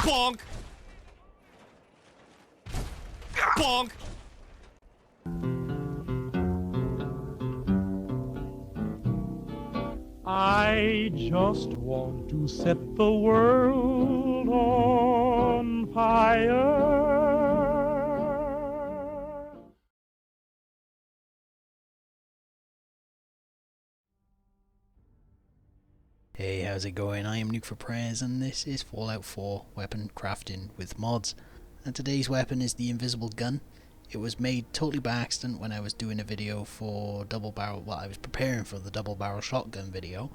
Bonk! Bonk! I just want to set the world on fire. Hey, how's it going? I am Nuke for Prayers, and this is Fallout 4 weapon crafting with mods. And today's weapon is the invisible gun. It was made totally by accident when I was doing a video for double barrel. Well, I was preparing for the double barrel shotgun video,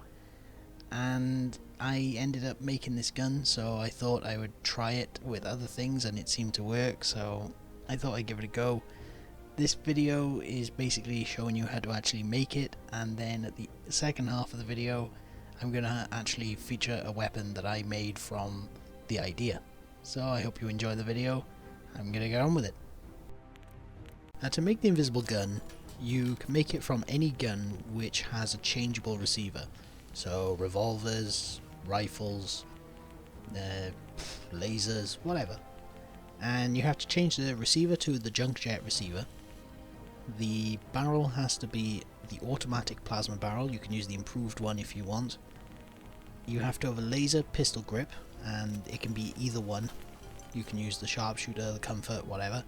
and I ended up making this gun. So I thought I would try it with other things, and it seemed to work. So I thought I'd give it a go. This video is basically showing you how to actually make it, and then at the second half of the video, I'm gonna actually feature a weapon that I made from the idea. So I hope you enjoy the video. I'm gonna get on with it. Now, to make the invisible gun, you can make it from any gun which has a changeable receiver. So revolvers, rifles, lasers, whatever. And you have to change the receiver to the junk jet receiver. The barrel has to be the automatic plasma barrel. You can use the improved one if you want. You have to have a laser pistol grip, and it can be either one. You can use the sharpshooter, the comfort, whatever.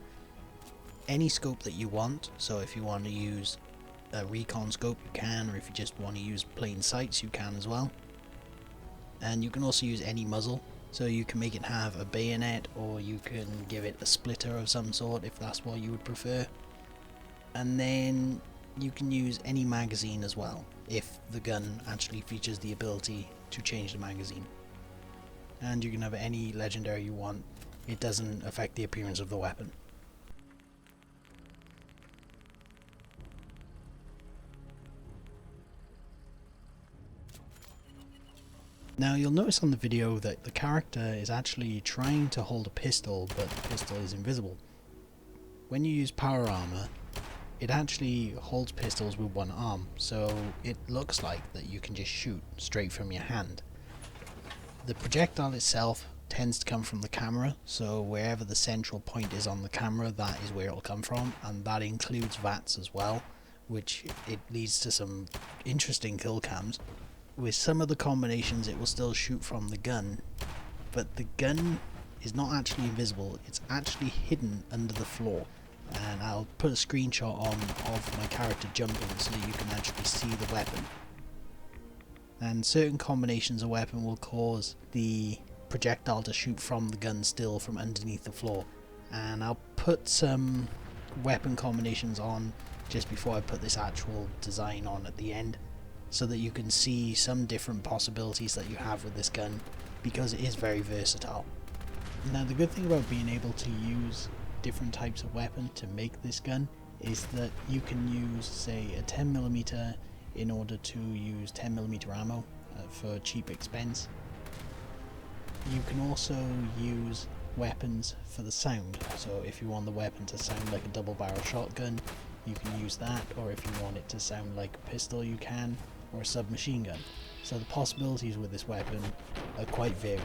Any scope that you want. So if you want to use a recon scope, you can, or if you just want to use plain sights, you can as well. And you can also use any muzzle. So you can make it have a bayonet, or you can give it a splitter of some sort if that's what you would prefer. And then you can use any magazine as well, if the gun actually features the ability to change the magazine. And you can have any legendary you want. It doesn't affect the appearance of the weapon. Now, you'll notice on the video that the character is actually trying to hold a pistol, but the pistol is invisible. When you use power armor, it actually holds pistols with one arm, so it looks like that you can just shoot straight from your hand. The projectile itself tends to come from the camera, so wherever the central point is on the camera, that is where it'll come from, and that includes VATS as well, which it leads to some interesting kill cams. With some of the combinations it will still shoot from the gun, but the gun is not actually invisible, it's actually hidden under the floor. And I'll put a screenshot on of my character jumping so that you can actually see the weapon. And certain combinations of weapon will cause the projectile to shoot from the gun still from underneath the floor. And I'll put some weapon combinations on just before I put this actual design on at the end, so that you can see some different possibilities that you have with this gun, because it is very versatile. Now, the good thing about being able to use different types of weapon to make this gun is that you can use, say, a 10mm in order to use 10mm ammo for cheap expense. You can also use weapons for the sound, so if you want the weapon to sound like a double barrel shotgun, you can use that, or if you want it to sound like a pistol, you can, or a submachine gun. So the possibilities with this weapon are quite varied.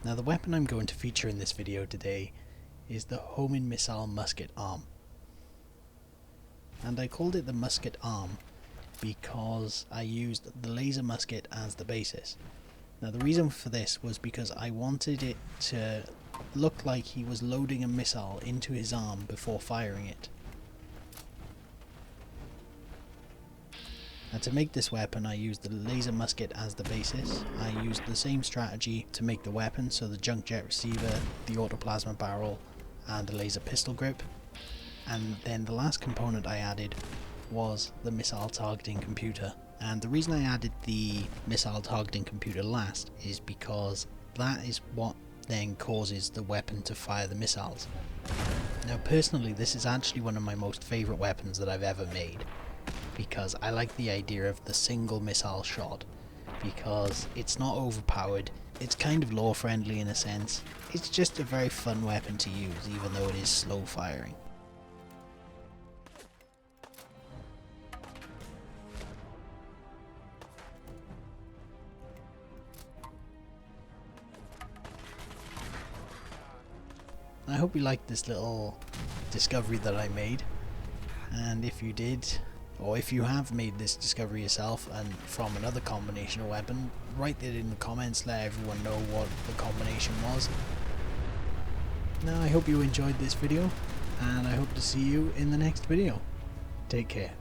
Now, the weapon I'm going to feature in this video today is the homing missile musket arm. And I called it the musket arm because I used the laser musket as the basis. Now, the reason for this was because I wanted it to look like he was loading a missile into his arm before firing it. And to make this weapon I used the laser musket as the basis. I used the same strategy to make the weapon, so the junk jet receiver, the autoplasma barrel and a laser pistol grip. And then the last component I added was the missile targeting computer. And the reason I added the missile targeting computer last is because that is what then causes the weapon to fire the missiles. Now personally this is actually one of my most favourite weapons that I've ever made, because I like the idea of the single missile shot, because it's not overpowered, it's kind of lore friendly in a sense, it's just a very fun weapon to use even though it is slow firing. I hope you liked this little discovery that I made, and if you did, or if you have made this discovery yourself and from another combination of weapon, write it in the comments, let everyone know what the combination was. Now I hope you enjoyed this video, and I hope to see you in the next video. Take care.